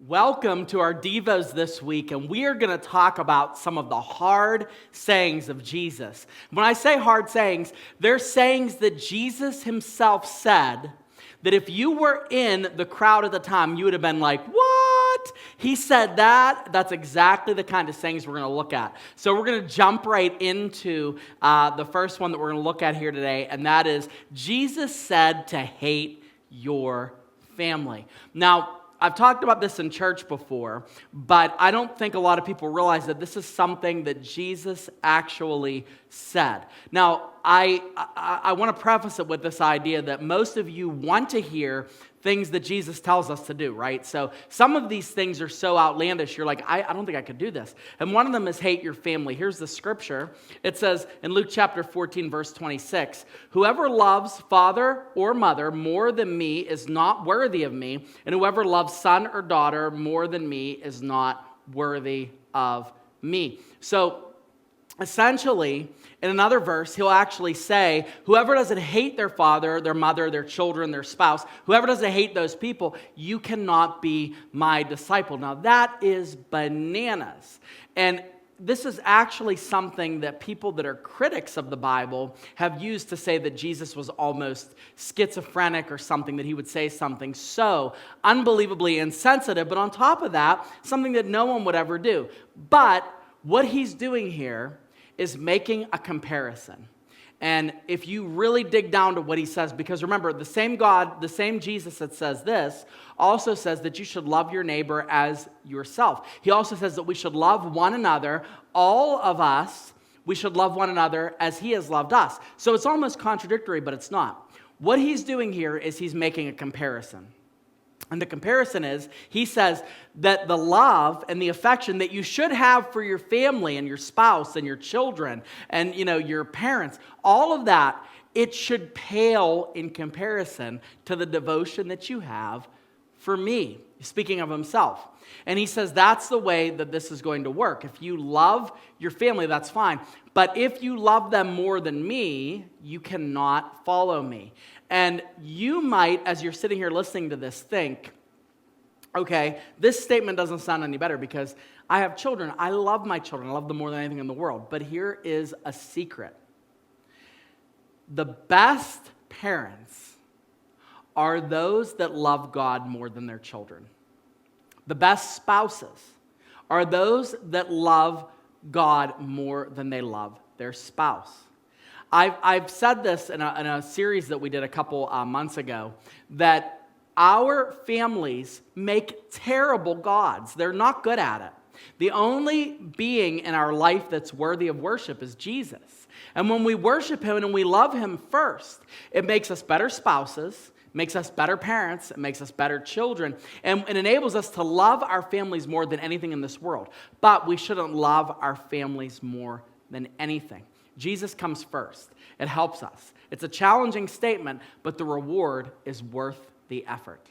Welcome to our Devos this week, and we are going to talk about some of the hard sayings of Jesus. When I say hard sayings, they're sayings that Jesus himself said that if you were in the crowd at the time, you would have been like, what? He said that? That's exactly the kind of sayings we're going to look at. So we're going to jump right into the first one that we're going to look at here today, and that is Jesus said to hate your family. Now, I've talked about this in church before, but I don't think a lot of people realize that this is something that Jesus actually said. Now, I want to preface it with this idea that most of you want to hear things that Jesus tells us to do, right? So some of these things are so outlandish, you're like, I don't think I could do this. And one of them is hate your family. Here's the scripture. It says in Luke chapter 14, verse 26, whoever loves father or mother more than me is not worthy of me, and whoever loves son or daughter more than me is not worthy of me. So essentially, in another verse, he'll actually say, whoever doesn't hate their father, their mother, their children, their spouse, whoever doesn't hate those people, you cannot be my disciple. Now, that is bananas. And this is actually something that people that are critics of the Bible have used to say that Jesus was almost schizophrenic or something, that he would say something so unbelievably insensitive, but on top of that, something that no one would ever do. But what he's doing here is making a comparison. And if you really dig down to what he says, because remember, the same God, the same Jesus that says this, also says that you should love your neighbor as yourself. He also says that we should love one another, all of us, we should love one another as he has loved us. So it's almost contradictory, but it's not. What he's doing here is he's making a comparison. And the comparison is, he says that the love and the affection that you should have for your family and your spouse and your children and, your parents, all of that, it should pale in comparison to the devotion that you have for me, speaking of himself. And he says that's the way that this is going to work. If you love your family, that's fine. But if you love them more than me, you cannot follow me. And you might, as you're sitting here listening to this, think, okay, this statement doesn't sound any better because I have children. I love my children. I love them more than anything in the world. But here is a secret. The best parents are those that love God more than their children. The best spouses are those that love God more than they love their spouse. I've said this in a series that we did a couple months ago, that our families make terrible gods. They're not good at it. The only being in our life that's worthy of worship is Jesus. And when we worship him and we love him first, it makes us better spouses, makes us better parents, it makes us better children, and it enables us to love our families more than anything in this world. But we shouldn't love our families more than anything. Jesus comes first. It helps us. It's a challenging statement, but the reward is worth the effort.